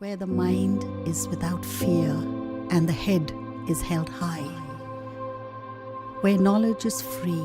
where the mind is without fear and the head is held high, where knowledge is free.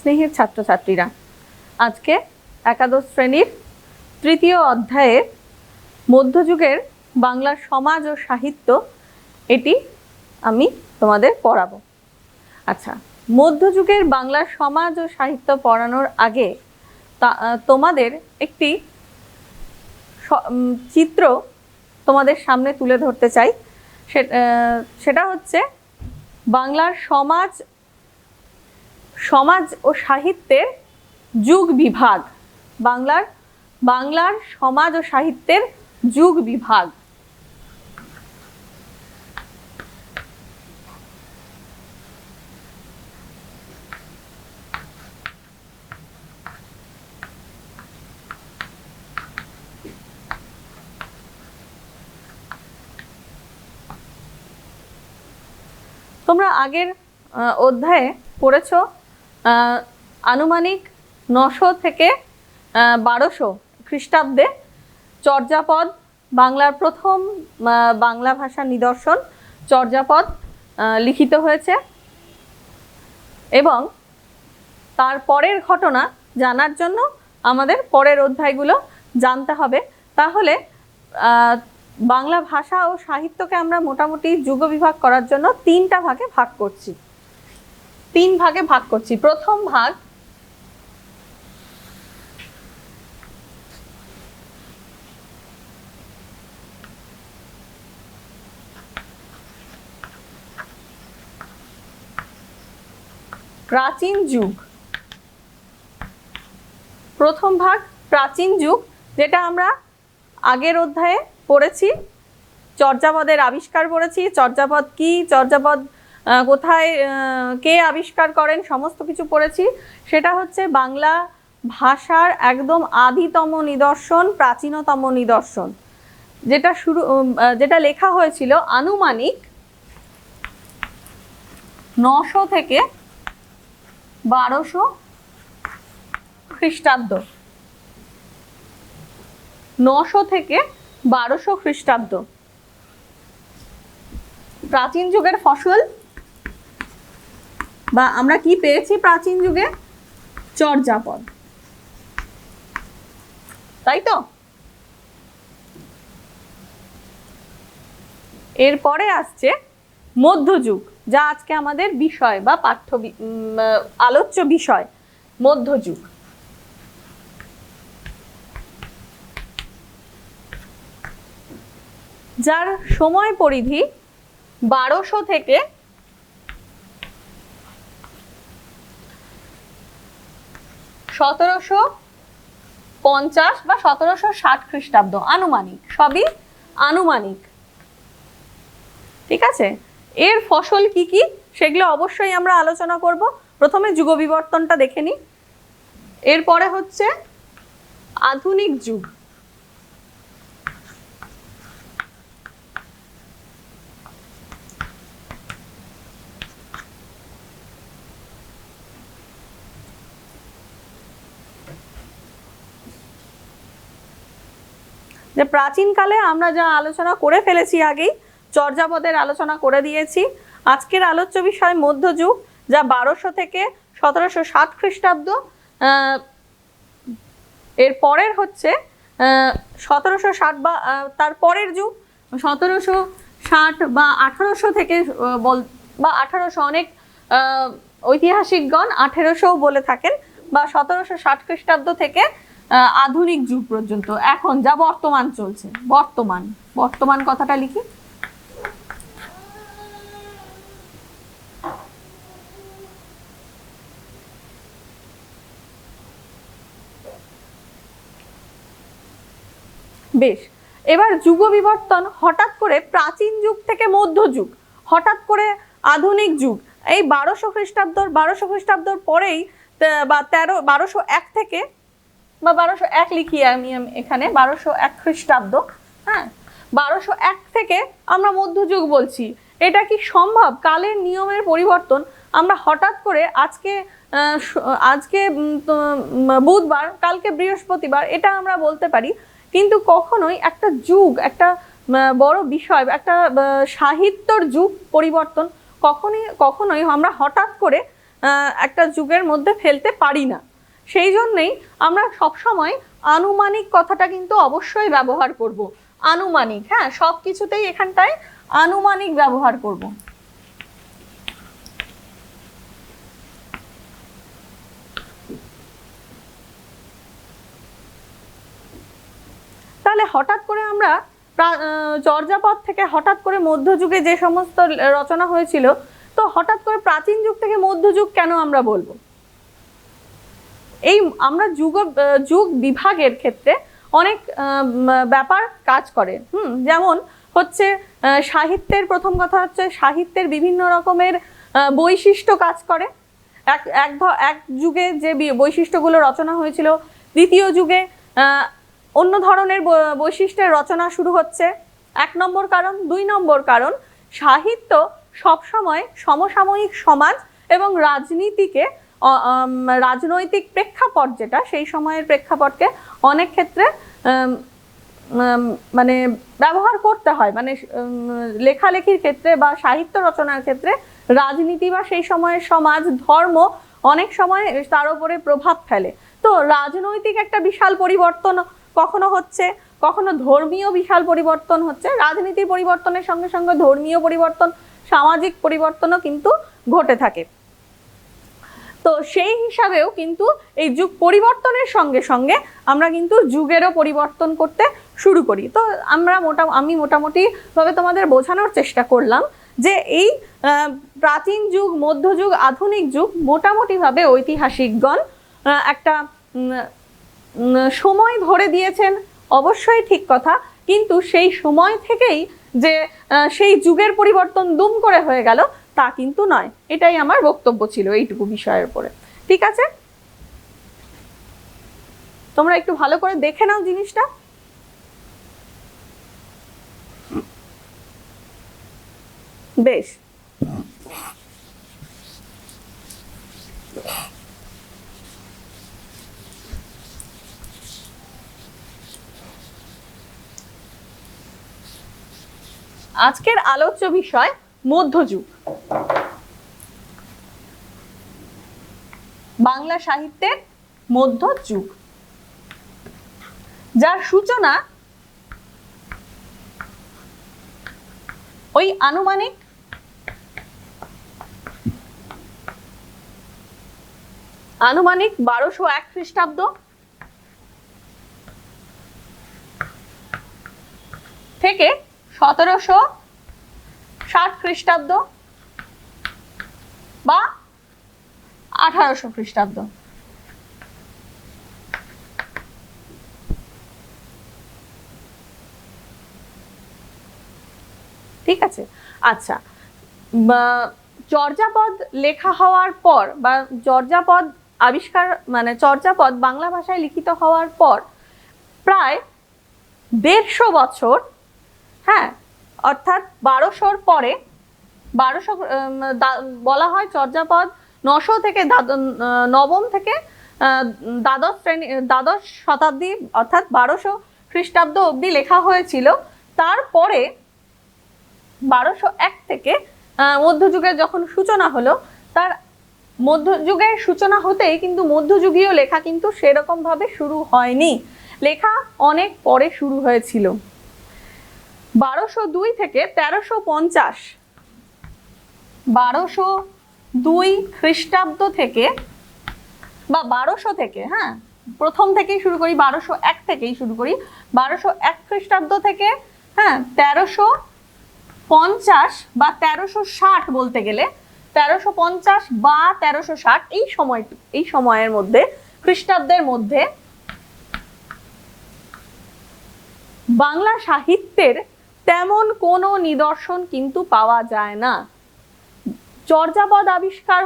স্নেহের ছাত্রছাত্রীরা, আজকে একাদশ শ্রেণীর তৃতীয় অধ্যায়ের মধ্যযুগের বাংলার সমাজ ও সাহিত্য এটি আমি তোমাদের পড়াবো। আচ্ছা, মধ্যযুগের বাংলার সমাজ ও সাহিত্য পড়ানোর আগে তোমাদের একটি চিত্র তোমাদের সামনে তুলে ধরতে চাই। সেটা হচ্ছে বাংলার সমাজ ও সাহিত্যের যুগ বিভাগ। বাংলার সমাজ ও সাহিত্যের যুগ বিভাগ। তোমরা আগের অধ্যায়ে পড়েছো আনুমানিক 900 থেকে 1200 খ্রিস্টাব্দে চর্যাপদ, বাংলার প্রথম বাংলা ভাষার নিদর্শন চর্যাপদ লিখিত হয়েছে এবং তার পরের ঘটনা জানার জন্য আমাদের পরের অধ্যায়গুলো জানতে হবে। তাহলে বাংলা ভাষা ও সাহিত্যকে আমরা মোটামুটি যুগবিভাগ করার জন্য 3টা ভাগে ভাগ করছি। 3 ভাগে ভাগ করছি। প্রথম ভাগ প্রাচীন যুগ। প্রথম ভাগ প্রাচীন যুগ, যেটা আমরা আগের অধ্যায়ে পড়েছি। চর্যাপদের আবিষ্কার পড়েছি, চর্যাপদ কি, চর্যাপদ কোথায়, কে আবিষ্কার করেন, সমস্ত কিছু পড়েছি। সেটা হচ্ছে বাংলা ভাষার একদম আদিতম নিদর্শন, প্রাচীনতম নিদর্শন, যেটা লেখা হয়েছিল আনুমানিক 900 থেকে 1200 খ্রিস্টাব্দ। 900 থেকে 1200 খ্রিস্টাব্দ। প্রাচীন যুগের ফসল বা আমরা কি পেয়েছি প্রাচীন যুগে? চর্যাপদ, তাই তো? এরপরে আসছে মধ্যযুগ, যা আজকে আমাদের বিষয় বা আলোচ্য বিষয়, মধ্যযুগ। যার সময় পরিধি 1200 থেকে 1750 বা 1760 খ্রিস্টাব্দ। আনুমানিক, সবই আনুমানিক, ঠিক আছে? এর ফসল কি কি সেগুলো অবশ্যই আমরা আলোচনা করব। প্রথমে যুগ বিবর্তনটা দেখে নিই। এরপরে হচ্ছে আধুনিক যুগ। যে প্রাচীনকালে আমরা যা আলোচনা করে ফেলেছি আগেই, চর্যাপদের আলোচনা করে দিয়েছি। আজকের আলোচ্য বিষয় মধ্যযুগ, যা 1200 থেকে 1760 খ্রিস্টাব্দ। এর পরের হচ্ছে 1760 বা তার পরের যুগ 1760 বা 1800 থেকে বা 1800, অনেক ঐতিহাসিকগণ 1800 বলে থাকেন, বা 1760 খ্রিস্টাব্দ থেকে আধুনিক যুগ পর্যন্ত, এখন যা বর্তমান চলছে। বর্তমান কথাটা লিখি। বেশ, এবার যুগ বিবর্তন হঠাৎ করে প্রাচীন যুগ থেকে মধ্যযুগ, হঠাৎ করে আধুনিক যুগ, এই 1200 খ্রিস্টাব্দর পরেই বা 1201 থেকে বা 1201 লিখি আমি এখানে, 1201 খ্রিস্টাব্দ। হ্যাঁ, 1201 থেকে আমরা মধ্যযুগ বলছি। এটা কি সম্ভব? কালের নিয়মের পরিবর্তন আমরা হঠাৎ করে আজকে বুধবার, কালকে বৃহস্পতিবার, এটা আমরা বলতে পারি, কিন্তু কখনোই একটা যুগ, একটা বড় বিষয়, একটা সাহিত্যর যুগ পরিবর্তন কখনোই আমরা হঠাৎ করে একটা যুগের মধ্যে ফেলতে পারি না। সেই জন্যেই আমরা সবসময় আনুমানিক কথাটা কিন্তু অবশ্যই ব্যবহার করব। আনুমানিক, হ্যাঁ, সব কিছুতেই এখানটায় আনুমানিক ব্যবহার করব। তাহলে হঠাৎ করে আমরা চর্যাপদ থেকে হঠাৎ করে মধ্যযুগে যে সমস্ত রচনা হয়েছিল, তো হঠাৎ করে প্রাচীন যুগ থেকে মধ্যযুগ কেন আমরা বলবো? এই আমরা যুগ বিভাগের ক্ষেত্রে অনেক ব্যাপার কাজ করে। যেমন হচ্ছে সাহিত্যের, প্রথম কথা হচ্ছে সাহিত্যের বিভিন্ন রকমের বৈশিষ্ট্য কাজ করে। এক যুগে যে বৈশিষ্ট্যগুলো রচনা হয়েছিল, দ্বিতীয় যুগে অন্য ধরনের বৈশিষ্ট্যের রচনা শুরু হচ্ছে, 1 নম্বর কারণ। 2 নম্বর কারণ, সাহিত্য সবসময় সমসাময়িক সমাজ এবং রাজনৈতিক প্রেক্ষাপট, যেটা সেই সময়ের প্রেক্ষাপটকে অনেক ক্ষেত্রে মানে ব্যবহার করতে হয়, মানে লেখালেখির ক্ষেত্রে বা সাহিত্য রচনার ক্ষেত্রে রাজনীতি বা সেই সময়ের সমাজ, ধর্ম অনেক সময় তার উপরে প্রভাব ফেলে। তো রাজনৈতিক একটা বিশাল পরিবর্তন কখনো হচ্ছে, কখনো ধর্মীয় বিশাল পরিবর্তন হচ্ছে। রাজনীতির পরিবর্তনের সঙ্গে সঙ্গে ধর্মীয় পরিবর্তন, সামাজিক পরিবর্তনও কিন্তু ঘটে থাকে। তো সেই হিসাবেও কিন্তু এই যুগ পরিবর্তনের সঙ্গে সঙ্গে আমরা কিন্তু যুগেরও পরিবর্তন করতে শুরু করি। তো আমি মোটামুটিভাবে তোমাদের বোঝানোর চেষ্টা করলাম যে এই প্রাচীন যুগ, মধ্যযুগ, আধুনিক যুগ মোটামুটিভাবে ঐতিহাসিকগণ একটা সময় ধরে দিয়েছেন, অবশ্যই ঠিক কথা, কিন্তু সেই সময় থেকেই যে সেই যুগের পরিবর্তন দুম করে হয়ে গেল তা কিন্তু নয়। এটাই আমার বক্তব্য ছিল এইটুকু বিষয়ের উপরে। ঠিক আছে, তোমরা একটু ভালো করে দেখে নাও জিনিসটা। বেশ, আজকের আলোচ্য বিষয় মধ্যযুগ। বাংলা সাহিত্যের মধ্যযুগ, যার সূচনা ওই আনুমানিক 1201 খ্রিস্টাব্দ থেকে 1760 খ্রিস্টাব্দ বা 1800 খ্রিস্টাব্দ। ঠিক আছে, আচ্ছা, চর্যাপদ লেখা হওয়ার পর বা চর্যাপদ আবিষ্কার, মানে চর্যাপদ বাংলা ভাষায় লিখিত হওয়ার পর প্রায় 150 বছর, হ্যাঁ, অর্থাৎ 1200-র পরে, 1200 বলা হয় চর্যাপদ 900 থেকে নবম থেকে দ্বাদশ শতাব্দী, অর্থাৎ খ্রিস্টাব্দ অবধি লেখা হয়েছিল। তারপরে 1201 থেকে মধ্যযুগের যখন সূচনা হলো, তার মধ্যযুগের সূচনা হতেই কিন্তু মধ্যযুগীয় লেখা কিন্তু সেরকম ভাবে শুরু হয়নি, লেখা অনেক পরে শুরু হয়েছিল। 1202 থেকে 1350, 1202 খ্রিস্টাব্দ থেকে বা 1200 থেকে, হ্যাঁ প্রথম থেকেই শুরু করি, 1201 থেকেই শুরু করি, 1201 খ্রিস্টাব্দ থেকে, হ্যাঁ 1350 বা 1360 বলতে গেলে 1350 বা 1360 এই সময়ের মধ্যে, খ্রিস্টাব্দের মধ্যে বাংলা সাহিত্যের তেমন কোনো নিদর্শন কিন্তু পাওয়া যায় না। চর্যাপদ আবিষ্কার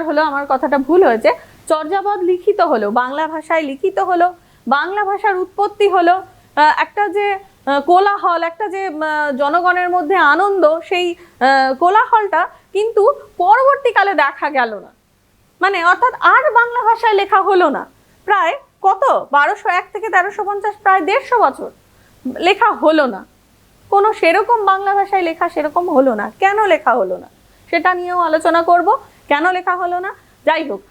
হলো, আমার কথাটা ভুল হয়েছে, চর্যাপদ লিখিত হলো, বাংলা ভাষায় লিখিত হলো, বাংলা ভাষার উৎপত্তি হলো, একটা যে কোলাহল, একটা যে জনগণের মধ্যে আনন্দ, সেই কোলাহলটা কিন্তু পরবর্তীকালে দেখা গেল না, মানে অর্থাৎ আর বাংলা ভাষায় লেখা হলো না। প্রায় কত, 1201 থেকে 1350, প্রায় 150 বছর লেখা হলো না, কোনো সেরকম বাংলা ভাষায় লেখা সেরকম হলো না। কেন লেখা হলো না সেটা নিয়েও আলোচনা করব, কেন লেখা হলো না। যাই হোক,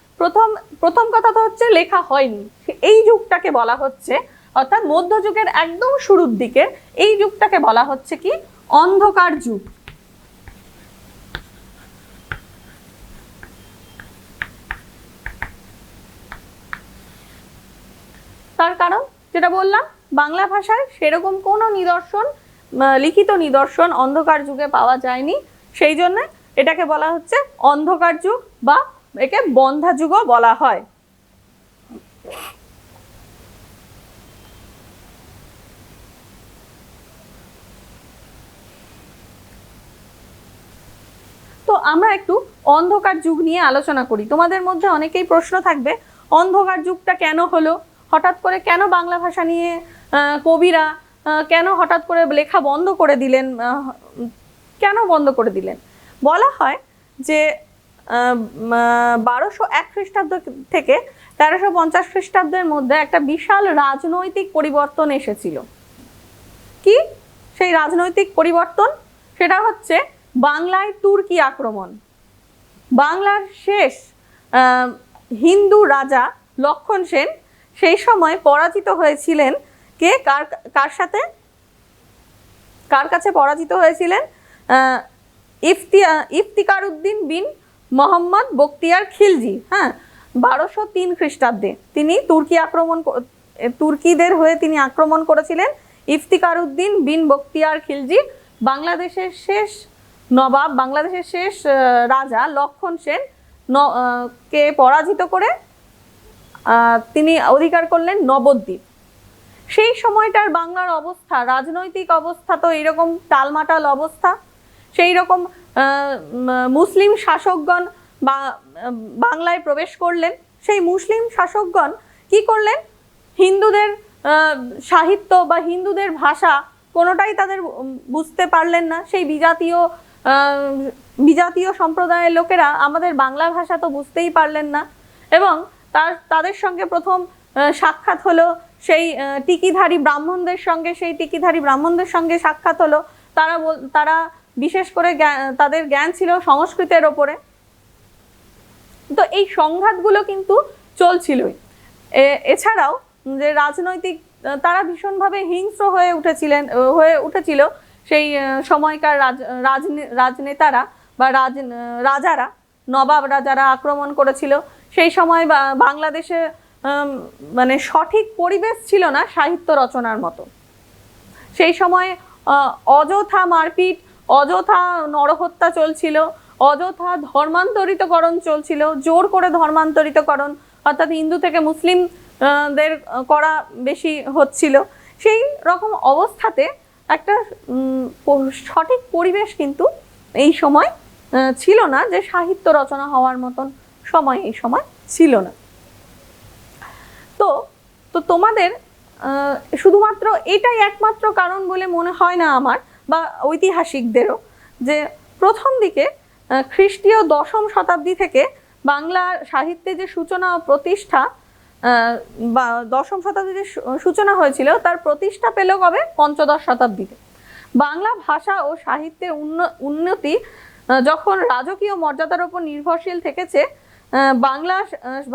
প্রথম কথা তো হচ্ছে লেখা হয়নি, এই যুগটাকে বলা হচ্ছে, অর্থাৎ মধ্যযুগের একদম শুরুর দিকের এই যুগটাকে বলা হচ্ছে কি, অন্ধকার যুগ। তার কারণ যেটা বললাম, বাংলা ভাষায় সেরকম কোনো নিদর্শন, লিখিত নিদর্শন অন্ধকার যুগে পাওয়া যায়নি, সেই জন্য এটাকে বলা হচ্ছে অন্ধকার যুগ বা একে বন্ধা যুগও বলা হয়। তো আমরা একটু অন্ধকার যুগ নিয়ে আলোচনা করি। তোমাদের মধ্যে অনেকেই প্রশ্ন থাকবে, অন্ধকার যুগটা কেন হলো, হঠাৎ করে কেন বাংলা ভাষা নিয়ে কবিরা কেন হঠাৎ করে লেখা বন্ধ করে দিলেন, কেন বন্ধ করে দিলেন? বলা হয় যে 1201 খ্রিস্টাব্দ থেকে 1350 খ্রিস্টাব্দের মধ্যে একটা বিশাল রাজনৈতিক পরিবর্তন এসেছিল। কি সেই রাজনৈতিক পরিবর্তন? সেটা হচ্ছে বাংলায় তুর্কি আক্রমণ। বাংলার শেষ হিন্দু রাজা লক্ষণ সেন সেই সময় পরাজিত হয়েছিলেন কে, কার কাছে পরাজিত হয়েছিলেন? ইফতিকার উদ্দিন বিন মোহাম্মদ বখতিয়ার খিলজি। হ্যাঁ, 1203 খ্রিস্টাব্দে তিনি তুর্কিদের হয়ে তিনি আক্রমণ করেছিলেন। ইফতিকার উদ্দিন বিন বখতিয়ার খিলজি বাংলাদেশের শেষ নবাব, বাংলাদেশের শেষ রাজা লক্ষণ সেন কে পরাজিত করে তিনি অধিকার করলেন নবদ্বীপ। সেই সময়টার বাংলার অবস্থা, রাজনৈতিক অবস্থা তো এইরকম টালমাটাল অবস্থা। সেই রকম মুসলিম শাসকগণ বাংলায় প্রবেশ করলেন। সেই মুসলিম শাসকগণ কি করলেন? হিন্দুদের সাহিত্য বা হিন্দুদের ভাষা কোনোটাই তাদের বুঝতে পারলেন না। সেই বিজাতীয় সম্প্রদায়ের লোকেরা আমাদের বাংলা ভাষা তো বুঝতেই পারলেন না, এবং তাদের সঙ্গে প্রথম সাক্ষাৎ হলো সেই টিকিধারী ব্রাহ্মণদের সঙ্গে। সেই টিকিধারী ব্রাহ্মণদের সঙ্গে সাক্ষাৎ হলো। তারা বিশেষ করে তাদের জ্ঞান ছিল সংস্কৃতের ওপরে। তো এই সংঘাতগুলো কিন্তু চলছিলই। এছাড়াও যে রাজনৈতিক, তারা ভীষণভাবে হিংস্র হয়ে উঠেছিল সেই সময়কার রাজনেতারা বা রাজারা, নবাব রাজারা আক্রমণ করেছিল। সেই সময় বাংলাদেশে মানে সঠিক পরিবেশ ছিল না সাহিত্য রচনার মতো। সেই সময় অযথা মারপিট, অযথা নরহত্যা চলছিল, অযথা ধর্মান্তরিতকরণ চলছিল, জোর করে ধর্মান্তরিতকরণ, অর্থাৎ হিন্দু থেকে মুসলিমদের করা বেশি হচ্ছিল। সেই রকম অবস্থাতে একটা সঠিক পরিবেশ কিন্তু এই সময় ছিল না, যে সাহিত্য রচনা হওয়ার মতন সময় এই সময় ছিল না। তো তোমাদের শুধুমাত্র এটাই একমাত্র কারণ বলে মনে হয় না আমার বা ঐতিহাসিকদেরও, যে প্রথম দিকে খ্রিস্টীয় 10ম শতাব্দী থেকে বাংলা সাহিত্যে যে সূচনা ও প্রতিষ্ঠা, বা দশম শতাব্দীতে সূচনা হয়েছিল, তার প্রতিষ্ঠা পেল কবে? পঞ্চদশ শতাব্দীতে। বাংলা ভাষা ও সাহিত্যের উন্নতি যখন রাজকীয় মর্যাদার উপর নির্ভরশীল থেকেছে, বাংলা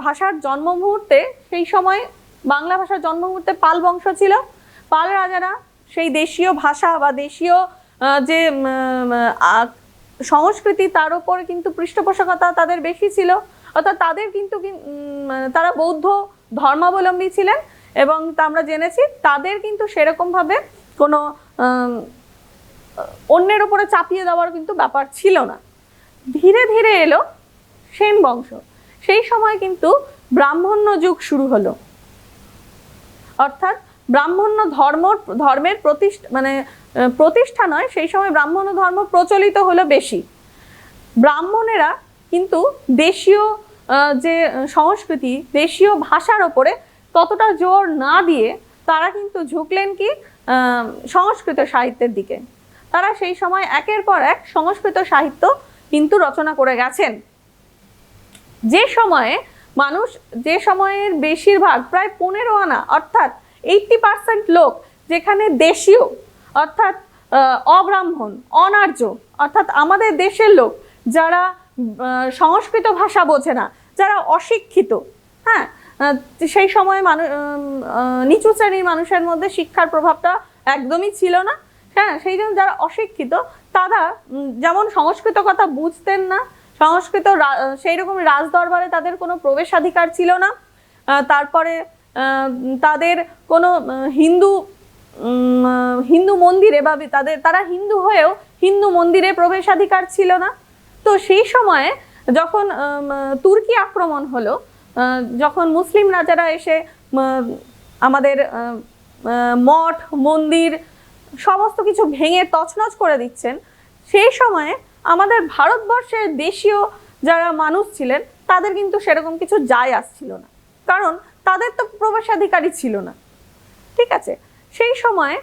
ভাষার জন্ম মুহূর্তে, সেই সময় বাংলা ভাষার জন্ম মুহূর্তে পাল বংশ ছিল। পাল রাজারা সেই দেশীয় ভাষা বা দেশীয় যে সংস্কৃতি, তার উপর কিন্তু পৃষ্ঠপোষকতা তাদের বেশি ছিল। অর্থাৎ তাদের কিন্তু তারা বৌদ্ধ ধর্মাবলম্বী ছিলেন, এবং আমরা জেনেছি তাদের কিন্তু সেরকমভাবে কোনো অন্যের উপরে চাপিয়ে দেওয়ার কিন্তু ব্যাপার ছিল না। ধীরে ধীরে এলো সেন বংশ। সেই সময় কিন্তু ব্রাহ্মণ্য যুগ শুরু হলো, অর্থাৎ ব্রাহ্মণ্য ধর্মের প্রতিষ্ঠা নয়, সেই সময় ব্রাহ্মণ্য ধর্ম প্রচলিত হলো বেশি। ব্রাহ্মণেরা কিন্তু দেশীয় যে সংস্কৃতি, দেশীয় ভাষার ওপরে ততটা জোর না দিয়ে তারা কিন্তু ঝুঁকলেন কি সংস্কৃত সাহিত্যের দিকে। তারা সেই সময় একের পর এক সংস্কৃত সাহিত্য কিন্তু রচনা করে গেছেন। যে সময়ের বেশিরভাগ, প্রায় 15 আনা অর্থাৎ 80% লোক যেখানে দেশীয় অর্থাৎ অব্রাহ্মণ, অনার্য অর্থাৎ আমাদের দেশের লোক, যারা সংস্কৃত ভাষা বোঝে না, যারা অশিক্ষিত, হ্যাঁ, সেই সময় নিচু শ্রেণীর মানুষের মধ্যে শিক্ষার প্রভাবটা একদমই ছিল না, হ্যাঁ, সেই জন্য যারা অশিক্ষিত তারা যেমন সংস্কৃত কথা বুঝতেন না, সংস্কৃত সেই রকম রাজদরবারে তাদের কোনো প্রবেশাধিকার ছিল না, তারপরে তাদের কোনো হিন্দু মন্দিরে বা তারা হিন্দু হয়েও হিন্দু মন্দিরে প্রবেশাধিকার ছিল না। তো সেই সময়ে যখন তুর্কি আক্রমণ হলো, যখন মুসলিম রাজারা এসে আমাদের মঠ মন্দির সমস্ত কিছু ভেঙে তছনছ করে দিচ্ছেন, সেই সময়ে আমাদের ভারতবর্ষের দেশীয় যারা মানুষ ছিলেন তাদের কিন্তু সেরকম কিছু যায় আসছিল না, কারণ তাদের তো প্রবেশাধিকারী ছিল না। ঠিক আছে, সেই সময়ে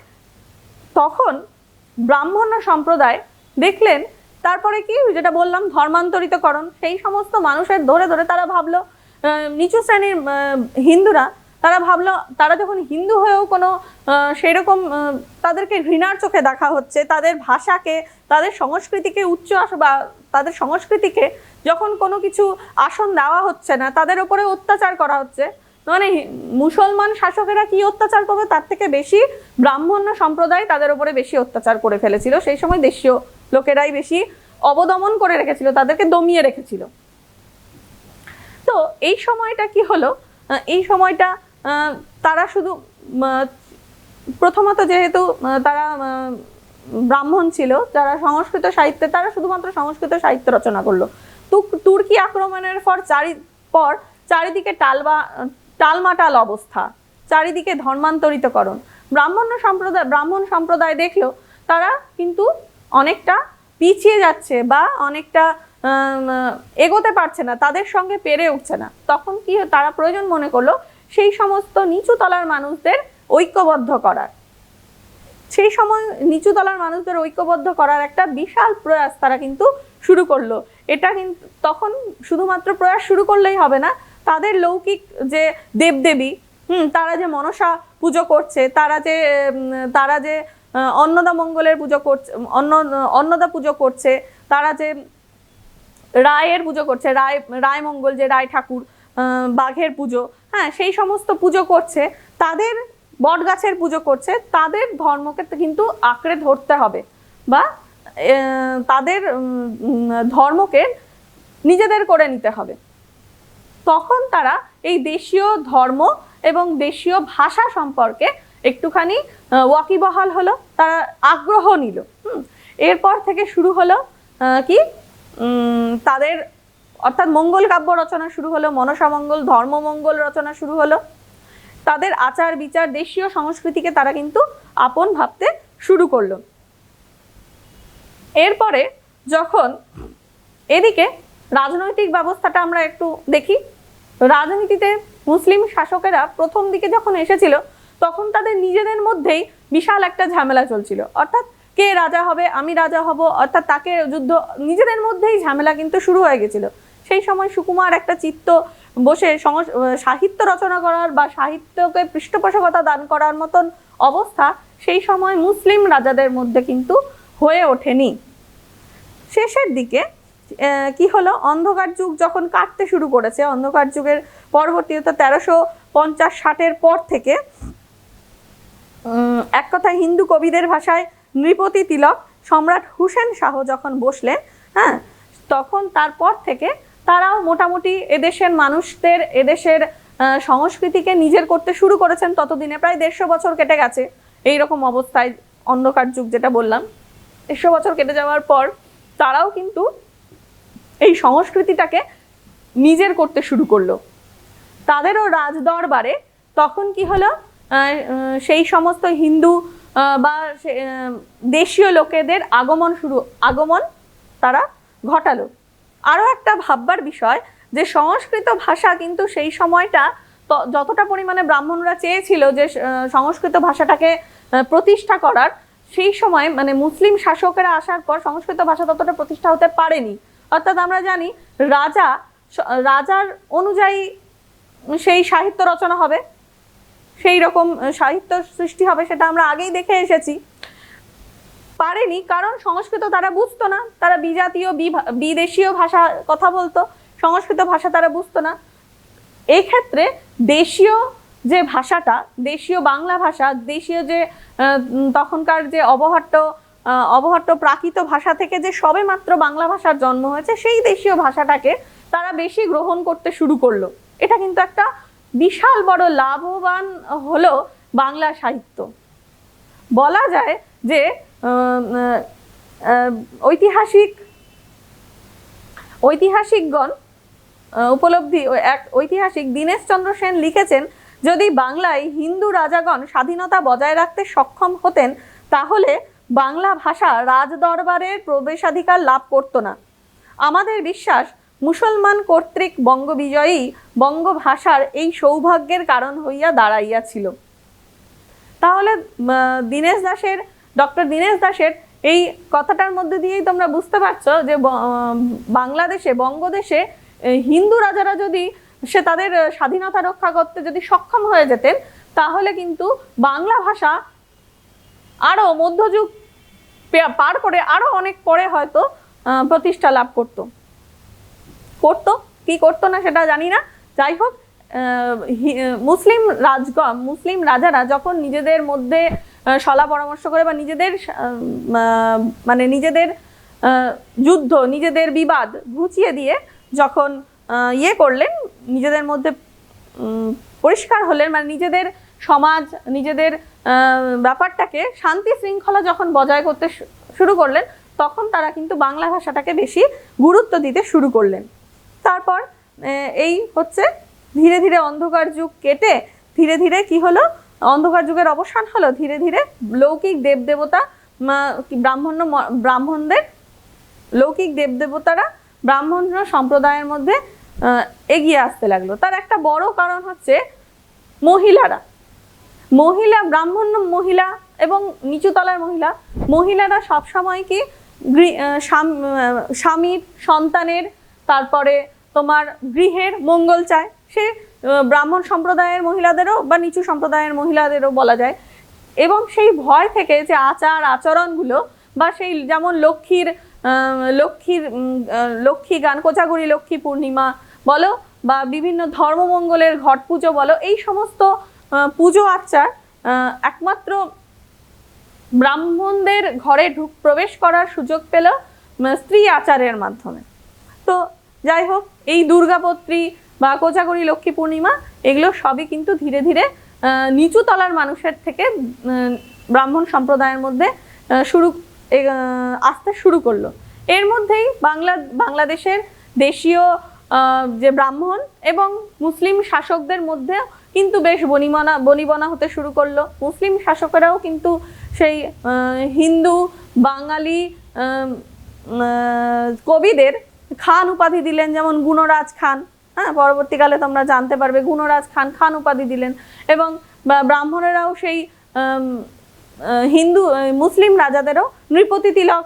তখন ব্রাহ্মণ্য সম্প্রদায় দেখলেন, তারপরে কি যেটা বললাম ধর্মান্তরিতকরণ, সেই সমস্ত মানুষের ধরে ধরে তারা ভাবলো, নিচু শ্রেণীর হিন্দুরা তারা ভাবলো, তারা যখন হিন্দু হয়েও কোনো সেরকম তাদেরকে ঘৃণার চোখে দেখা হচ্ছে, তাদের ভাষাকে, তাদের সংস্কৃতিকে বা তাদের সংস্কৃতিকে যখন কোনো কিছু আসন দেওয়া হচ্ছে না, তাদের উপরে অত্যাচার করা হচ্ছে, মানে মুসলমান শাসকেরা কি অত্যাচার করবে, তার থেকে বেশি ব্রাহ্মণ্য সম্প্রদায় তাদের উপরে বেশি অত্যাচার করে ফেলেছিল। সেই সময় দেশীয় লোকেরাই বেশি অবদমন করে রেখেছিল, তাদেরকে দমিয়ে রেখেছিল। তো এই সময়টা কি হলো, এই সময়টা তারা শুধু প্রথমত যেহেতু তারা ব্রাহ্মণ ছিল, যারা সংস্কৃত সাহিত্যে, তারা শুধুমাত্র সংস্কৃত সাহিত্য রচনা করলো। তুর্কি আক্রমণের পর চারিদিকে টালমাটাল অবস্থা, চারিদিকে ধর্মান্তরিতকরণ। ব্রাহ্মণ সম্প্রদায় দেখলো তারা কিন্তু অনেকটা পিছিয়ে যাচ্ছে বা অনেকটা এগোতে পারছে না, তাদের সঙ্গে পেরে উঠছে না। তখন কি তারা প্রয়োজন মনে করলো সেই সমস্ত নিচু তলার মানুষদের ঐক্যবদ্ধ করার। সেই সময় নিচু তলার মানুষদের ঐক্যবদ্ধ করার একটা বিশাল প্রয়াস তারা কিন্তু শুরু করলো। এটা কিন্তু তখন শুধুমাত্র প্রয়াস শুরু করলেই হবে না, তাদের লৌকিক যে দেবদেবী, তারা যে মনসা পুজো করছে, তারা যে অন্নদা মঙ্গলের পুজো করছে, অন্নদা পুজো করছে, তারা যে রায়ের পুজো করছে, রায় মঙ্গল যে রায় ঠাকুর, বাঘের পুজো, হ্যাঁ, সেই সমস্ত পুজো করছে, তাদের বট গাছের পুজো করছে, তাদের ধর্মকে কিন্তু আঁকড়ে ধরতে হবে বা তাদের ধর্মকে নিজেদের করে নিতে হবে। তখন তারা এই দেশীয় ধর্ম এবং দেশীয় ভাষা সম্পর্কে একটুখানি ওয়াকিবহাল হলো, তারা আগ্রহ নিল। এরপর থেকে শুরু হলো কি তাদের, অর্থাৎ মঙ্গল কাব্য রচনা শুরু হলো, মনসা মঙ্গল, ধর্মমঙ্গল রচনা শুরু হলো। তাদের আচার বিচার, দেশীয় সংস্কৃতিকে তারা কিন্তু আপন ভাবতে শুরু করলো। এরপরে যখন এদিকে রাজনৈতিক ব্যবস্থাটা আমরা একটু দেখি, রাজনীতিতে মুসলিম শাসকেরা প্রথম দিকে যখন এসেছিল তখন তাদের নিজেদের মধ্যেই বিশাল একটা ঝামেলা চলছিল, অর্থাৎ কে রাজা হবে, আমি রাজা হব, অর্থাৎ তাকে যুদ্ধ, নিজেদের মধ্যেই ঝামেলা কিন্তু শুরু হয়ে গেছিল। সেই সময় সুকুমার একটা চিত্ত বসে সাহিত্য রচনা করার বা সাহিত্যকে পৃষ্ঠপোষকতা দান করার মতন অবস্থা সেই সময় মুসলিম রাজাদের মধ্যে কিন্তু হয়ে ওঠেনি। শেষের দিকে কি হলো, অন্ধকার যুগ যখন কাটতে শুরু করেছে, অন্ধকার যুগের পরবর্তীতে 1350-60-এর পর থেকে এক কথায় হিন্দু কবিদের ভাষায় নৃপতি তিলক, সম্রাট হুসেন শাহ যখন বসলেন, হ্যাঁ, তখন তারপর থেকে তারাও মোটামুটি এদেশের মানুষদের, এদেশের সংস্কৃতিকে নিজের করতে শুরু করেছেন। ততদিনে প্রায় 150 বছর কেটে গেছে এইরকম অবস্থায়, অন্ধকার যুগ যেটা বললাম, 150 বছর কেটে যাওয়ার পর তারাও কিন্তু এই সংস্কৃতিটাকে নিজের করতে শুরু করলো। তাদেরও রাজদরবারে তখন কি হলো, সেই সমস্ত হিন্দু বা দেশীয় লোকেদের আগমন তারা ঘটালো। আরও একটা ভাববার বিষয় যে সংস্কৃত ভাষা কিন্তু সেই সময়টা যতটা পরিমাণে ব্রাহ্মণরা চেয়েছিল যে সংস্কৃত ভাষাটাকে প্রতিষ্ঠা করার, সেই সময় মানে মুসলিম শাসকেরা আসার পর সংস্কৃত ভাষা ততটা প্রতিষ্ঠা হতে পারেনি। অর্থাৎ আমরা জানি রাজার অনুযায়ী সেই সাহিত্য রচনা হবে, সেই রকম সাহিত্য সৃষ্টি হবে, সেটা আমরা আগেই দেখে এসেছি। পারেনি কারণ সংস্কৃত তারা বুঝতো না, তারা বিজাতীয় বিদেশীয় ভাষা কথা বলতো, সংস্কৃত ভাষা তারা বুঝতো না। এই ক্ষেত্রে দেশীয় যে ভাষাটা, দেশীয় বাংলা ভাষা, দেশীয় যে তখনকার যে অবহট্ট প্রাকৃত ভাষা থেকে যে সবেমাত্র বাংলা ভাষার জন্ম হয়েছে, সেই দেশীয় ভাষাটাকে তারা বেশি গ্রহণ করতে শুরু করলো। এটা কিন্তু একটা বিশাল বড় লাভবান হলো বাংলা সাহিত্য। বলা যায় যে ঐতিহাসিকগণ উপলব্ধি, এক ঐতিহাসিক দীনেশচন্দ্র সেন লিখেছেন, যদি বাংলায় হিন্দু রাজাগণ স্বাধীনতা বজায় রাখতে সক্ষম হতেন তাহলে বাংলা ভাষা রাজদরবারের প্রবেশাধিকার লাভ করত না। আমাদের বিশ্বাস মুসলমান কর্তৃক বঙ্গবিজয়ী বঙ্গভাষার এই সৌভাগ্যের কারণ হইয়া দাঁড়াইয়াছিল। তাহলে ডক্টর দীনেশ দাসের এই কথাটার মধ্যে দিয়েই তোমরা বুঝতে পারছো যে বাংলাদেশে, বঙ্গদেশে হিন্দু রাজারা যদি তাদের স্বাধীনতা রক্ষা করতে যদি সক্ষম হয়ে যেতেন, তাহলে কিন্তু বাংলা ভাষা আরো মধ্যযুগ পার করে আরো অনেক পরে হয়তো প্রতিষ্ঠা লাভ করতো কি করতো না সেটা জানি না। যাই হোক, মুসলিম রাজারা যখন নিজেদের মধ্যে সলা পরামর্শ করে বা নিজেদের যুদ্ধ, নিজেদের বিবাদ ঘুচিয়ে দিয়ে যখন করলেন, নিজেদের মধ্যে পরিষ্কার হলেন, মানে নিজেদের সমাজ, নিজেদের ব্যাপারটাকে শান্তি শৃঙ্খলা যখন বজায় করতে শুরু করলেন, তখন তারা কিন্তু বাংলা ভাষাটাকে বেশি গুরুত্ব দিতে শুরু করলেন। তারপর এই হচ্ছে ধীরে ধীরে অন্ধকার যুগ কেটে ধীরে ধীরে কি হলো, অন্ধকার যুগের অবসান হলো। ধীরে ধীরে লৌকিক দেবদেবতা, ব্রাহ্মণদের লৌকিক দেবদেবতারা ব্রাহ্মণ সম্প্রদায়ের মধ্যে এগিয়ে আসতে লাগলো। তার একটা বড় কারণ হচ্ছে ব্রাহ্মণ মহিলা এবং নিচুতলার মহিলারা সবসময় কি স্বামীর, সন্তানের, তারপরে তোমার গৃহের মঙ্গল চায়। সে ব্রাহ্মণ সম্প্রদায়ের মহিলাদেরও বা নিচু সম্প্রদায়ের মহিলাদেরও বলা যায়। এবং সেই ভয় থেকে যে আচরণগুলো বা সেই যেমন লক্ষ্মী গান, কোজাগরি লক্ষ্মী পূর্ণিমা বলো বা বিভিন্ন ধর্মমঙ্গলের ঘট পুজো বলো, এই সমস্ত পুজো আর্চার একমাত্র ব্রাহ্মণদের ঘরে প্রবেশ করার সুযোগ পেল স্ত্রী আচারের মাধ্যমে। তো যাই হোক, এই দুর্গাপত্রী বা কোজাগরি লক্ষ্মী পূর্ণিমা এগুলো সবই কিন্তু ধীরে ধীরে নিচু তলার মানুষের থেকে ব্রাহ্মণ সম্প্রদায়ের মধ্যে আসতে শুরু করলো। এর মধ্যেই বাংলাদেশের দেশীয় যে ব্রাহ্মণ এবং মুসলিম শাসকদের মধ্যে কিন্তু বেশ বনিবনা হতে শুরু করলো। মুসলিম শাসকেরাও কিন্তু সেই হিন্দু বাঙালি কবিদের খান উপাধি দিলেন, যেমন গুণরাজ খান, হ্যাঁ, পরবর্তীকালে তোমরা জানতে পারবে গুণরাজ খান উপাধি দিলেন। এবং ব্রাহ্মণেরাও সেই মুসলিম রাজাদেরও নৃপতি তিলক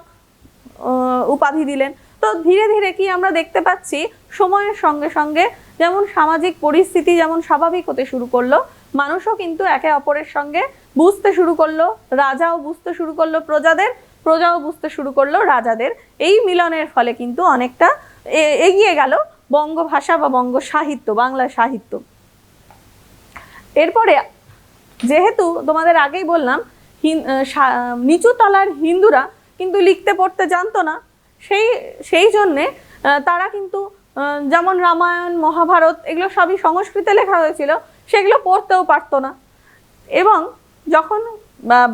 উপাধি দিলেন। তো ধীরে ধীরে কি আমরা দেখতে পাচ্ছি, সময়ের সঙ্গে সঙ্গে যেমন সামাজিক পরিস্থিতি যেমন স্বাভাবিক হতে শুরু করলো, মানুষও কিন্তু একে অপরের সঙ্গে বুঝতে শুরু করলো, রাজাও বুঝতে শুরু করলো প্রজাদের, প্রজাও বুঝতে শুরু করলো রাজাদের। এই মিলনের ফলে কিন্তু অনেকটা এগিয়ে গেল বঙ্গভাষা বা বঙ্গ সাহিত্য, বাংলা সাহিত্য। এরপরে যেহেতু তোমাদের আগেই বললাম নিচু তলার হিন্দুরা কিন্তু লিখতে পড়তে জানতো না, সেই জন্যে তারা কিন্তু যেমন রামায়ণ মহাভারত এগুলো সবই সংস্কৃতে লেখা হয়েছিল, সেগুলো পড়তেও পারতো না। এবং যখন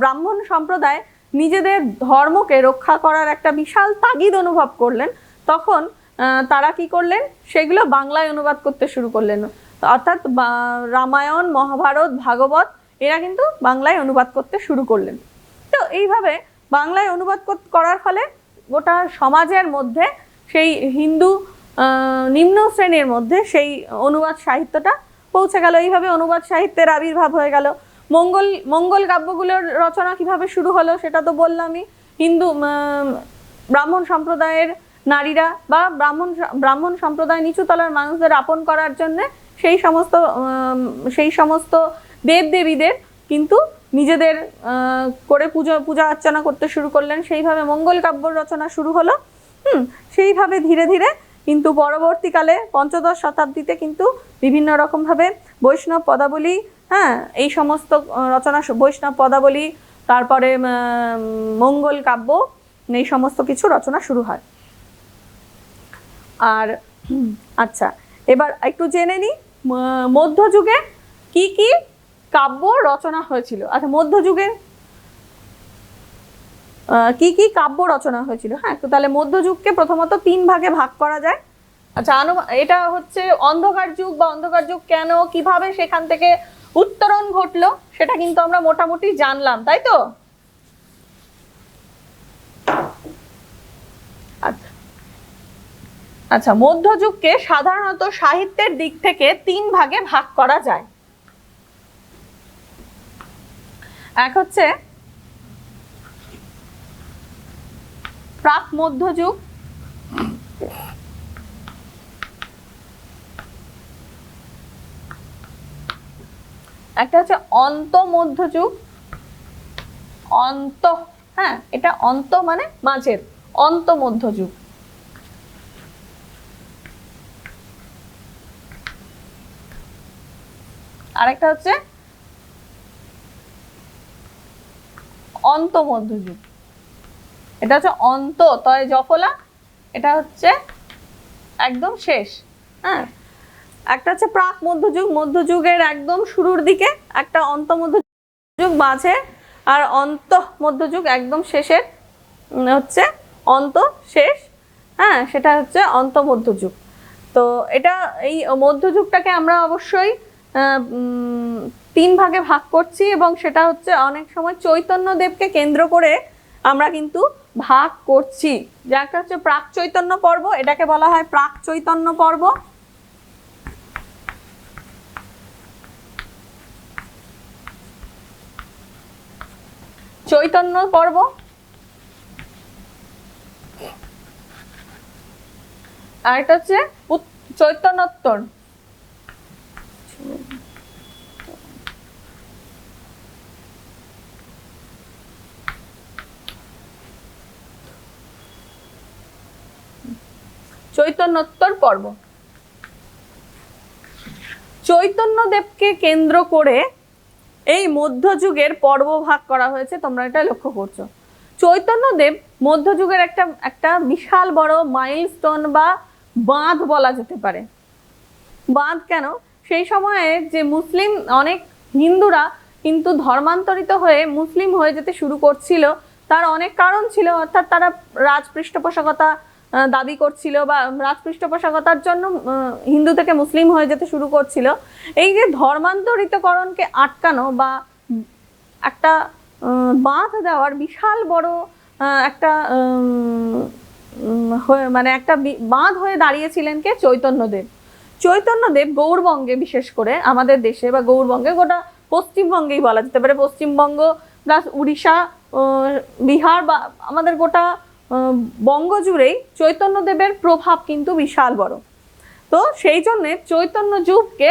ব্রাহ্মণ সম্প্রদায় নিজেদের ধর্মকে রক্ষা করার একটা বিশাল তাগিদ অনুভব করলেন, তখন তারা কি করলেন, সেগুলো বাংলায় অনুবাদ করতে শুরু করলেন। অর্থাৎ রামায়ণ মহাভারত ভাগবত এরা কিন্তু বাংলায় অনুবাদ করতে শুরু করলেন। তো এইভাবে বাংলায় অনুবাদ করার ফলে গোটা সমাজের মধ্যে সেই হিন্দু নিম্ন শ্রেণীর মধ্যে সেই অনুবাদ সাহিত্যটা পৌঁছে গেল। এইভাবে অনুবাদ সাহিত্যের আবির্ভাব হয়ে গেল। মঙ্গল কাব্যগুলোর রচনা কিভাবে শুরু হলো সেটা তো বললামই। হিন্দু ব্রাহ্মণ সম্প্রদায়ের নারীরা বা ব্রাহ্মণ সম্প্রদায় নিচুতলার মানুষদের আপন করার জন্য সেই সমস্ত দেবদেবীদের কিন্তু নিজেদের করে পূজা অর্চনা করতে শুরু করলেন। সেইভাবে মঙ্গল কাব্য রচনা শুরু হলো। সেইভাবে ধীরে ধীরে কিন্তু পরবর্তীকালে পঞ্চদশ শতাব্দীতে কিন্তু বিভিন্ন রকমভাবে বৈষ্ণব পদাবলী, এই সমস্ত রচনা, বৈষ্ণব পদাবলী, তারপরে মঙ্গল কাব্য, এই সমস্ত কিছু রচনা শুরু হয়। আর আচ্ছা, এবার একটু জেনে নিই মধ্যযুগে কি কি কাব্য রচনা হয়েছিল। আচ্ছা, মধ্যযুগে কি কি কাব্য রচনা হয়েছিল? তো তাহলে মধ্যযুগকে প্রথমত 3 ভাগে ভাগ করা যায়। আচ্ছা, এটা হচ্ছে অন্ধকার যুগ বা অন্ধকার যুগ কেন, কিভাবে সেখান থেকে উত্তরণ ঘটলো সেটা কিন্তু আমরা মোটামুটি জানলাম, তাই তো? আচ্ছা, মধ্যযুগকে সাধারণত সাহিত্যের দিক থেকে 3 ভাগে ভাগ করা যায়। এক হচ্ছে প্রাক মধ্যযুগ, একটা হচ্ছে অন্ত মধ্যযুগ, অন্ত, এটা অন্ত মানে মাঝের, অন্ত মধ্যযুগ। আরেকটা হচ্ছে অন্ত মধ্যযুগ, এটা হচ্ছে অন্ত তয় জফলা, এটা হচ্ছে একদম শেষ। একটা হচ্ছে প্রাক মধ্যযুগ, মধ্যযুগের একদম শুরুর দিকে, একটা অন্ত মধ্যযুগ মাঝে, আর অন্ত মধ্যযুগ একদম শেষের হচ্ছে অন্ত শেষ, সেটা হচ্ছে অন্ত মধ্যযুগ। তো এটা এই মধ্যযুগটাকে আমরা অবশ্যই 3 ভাগে ভাগ করছি, এবং সেটা হচ্ছে অনেক সময় চৈতন্যদেবকে কেন্দ্র করে আমরা কিন্তু ভাগ করছি। যা একটা হচ্ছে প্রাক চৈতন্য পর্ব, এটাকে বলা হয় প্রাক চৈতন্য পর্ব। চৈতন্য পর্ব, আর এটা হচ্ছে চৈতন্যোত্তর। চৈতন্যোত্তর পর্ব। চৈতন্যদেবকে কেন্দ্র করে এই মধ্যযুগের পর্ব ভাগ করা হয়েছে, তোমরা এটা লক্ষ্য করছো। চৈতন্যদেব মধ্যযুগের একটা বিশাল বড় মাইলস্টোন বা বাঁধ বলা যেতে পারে। বাঁধ কেন? সেই সময়ে যে মুসলিম অনেক হিন্দুরা কিন্তু ধর্মান্তরিত হয়ে মুসলিম হয়ে যেতে শুরু করছিল, তার অনেক কারণ ছিল। অর্থাৎ তারা রাজ পৃষ্ঠপোষকতা দাবি করছিল, বা রাজ পৃষ্ঠপোষকতার জন্য হিন্দু থেকে মুসলিম হয়ে যেতে শুরু করছিল। এই যে ধর্মান্তরিতকরণকে আটকানো বা একটা বাঁধ দেওয়ার বিশাল বড় একটা মানে একটা বাঁধ হয়ে দাঁড়িয়েছিলেন কে? চৈতন্যদেব। চৈতন্যদেব গৌড়বঙ্গে, বিশেষ করে আমাদের দেশে বা গৌড়বঙ্গে, গোটা পশ্চিমবঙ্গেই বলা যেতে পারে, পশ্চিমবঙ্গ প্লাস উড়িষ্যা, বিহার বা আমাদের গোটা বঙ্গ জুড়েই চৈতন্যদেবের প্রভাব কিন্তু বিশাল বড়। তো সেই জন্যে চৈতন্য যুগকে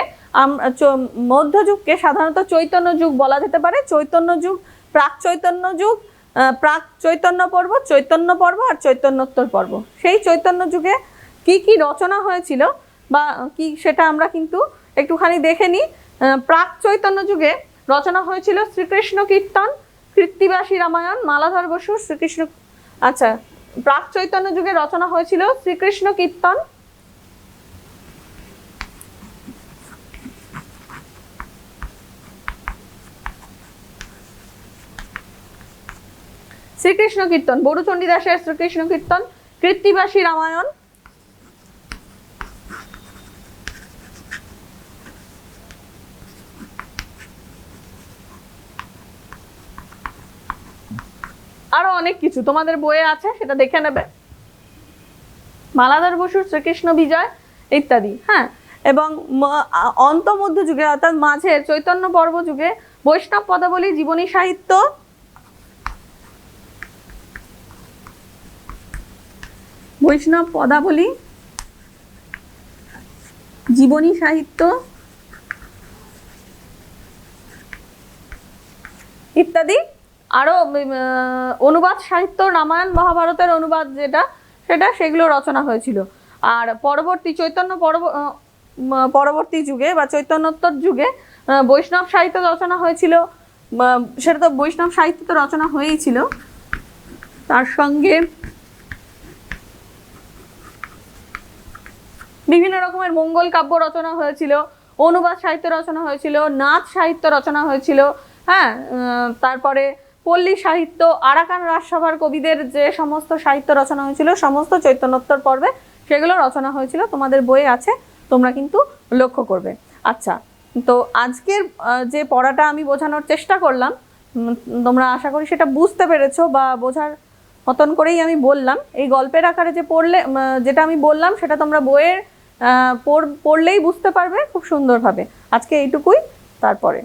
মধ্যযুগকে সাধারণত চৈতন্য যুগ বলা যেতে পারে। চৈতন্য যুগ, প্রাক চৈতন্য যুগ, প্রাক চৈতন্য পর্ব, চৈতন্য পর্ব আর চৈতন্যোত্তর পর্ব। সেই চৈতন্য যুগে কি কি রচনা হয়েছিল বা কি সেটা আমরা কিন্তু একটুখানি দেখে নিই। প্রাক চৈতন্য যুগে রচনা হয়েছিল শ্রীকৃষ্ণ কীর্তন, কৃত্তিবাসী রামায়ণ, মালাধর বসুর শ্রীকৃষ্ণ। আচ্ছা, প্রাক চৈতন্য যুগে রচনা হয়েছিল শ্রীকৃষ্ণ কীর্তন, শ্রীকৃষ্ণ কীর্তন, বড়ুচণ্ডী দাসের শ্রীকৃষ্ণ কীর্তন, কৃত্তিবাসী রামায়ণ, আরো অনেক কিছু তোমাদের বইয়ে আছে, সেটা দেখে নেবে। মালাধর বসুর শ্রীকৃষ্ণ বিজয় ইত্যাদি। হ্যাঁ, এবং অন্ত মধ্য যুগে অর্থাৎ মাঝের চৈতন্য পর্ব যুগে বৈষ্ণব পদাবলী, জীবনী সাহিত্য, বৈষ্ণব পদাবলী, জীবনী সাহিত্য ইত্যাদি, আরো অনুবাদ সাহিত্য, রামায়ণ মহাভারতের অনুবাদ সেগুলো রচনা হয়েছিল। আর পরবর্তী চৈতন্য পরবর্তী যুগে বা চৈতন্যোত্তর যুগে বৈষ্ণব সাহিত্য রচনা হয়েছিল। সেটা তো বৈষ্ণব সাহিত্য তো রচনা হয়েই ছিল, তার সঙ্গে বিভিন্ন রকমের মঙ্গল কাব্য রচনা হয়েছিল, অনুবাদ সাহিত্য রচনা হয়েছিল, নাচ সাহিত্য রচনা হয়েছিল। হ্যাঁ, তারপরে পল্লী সাহিত্য, আরাকান রাজসভার কবিদের যে সমস্ত সাহিত্য রচনা হয়েছিল সমস্ত চৈতন্যোত্তর পর্বে সেগুলো রচনা হয়েছিল, তোমাদের বইয়ে আছে, তোমরা কিন্তু লক্ষ্য করবে। আচ্ছা, তো আজকের যে পড়াটা আমি বোঝানোর চেষ্টা করলাম, তোমরা আশা করি সেটা বুঝতে পেরেছো বা বোঝার মতন করেই আমি বললাম। এই গল্পের আকারে যে যেটা আমি বললাম সেটা তোমরা বইয়ের পড়লেই বুঝতে পারবে খুব সুন্দরভাবে। আজকে এইটুকুই, তারপরে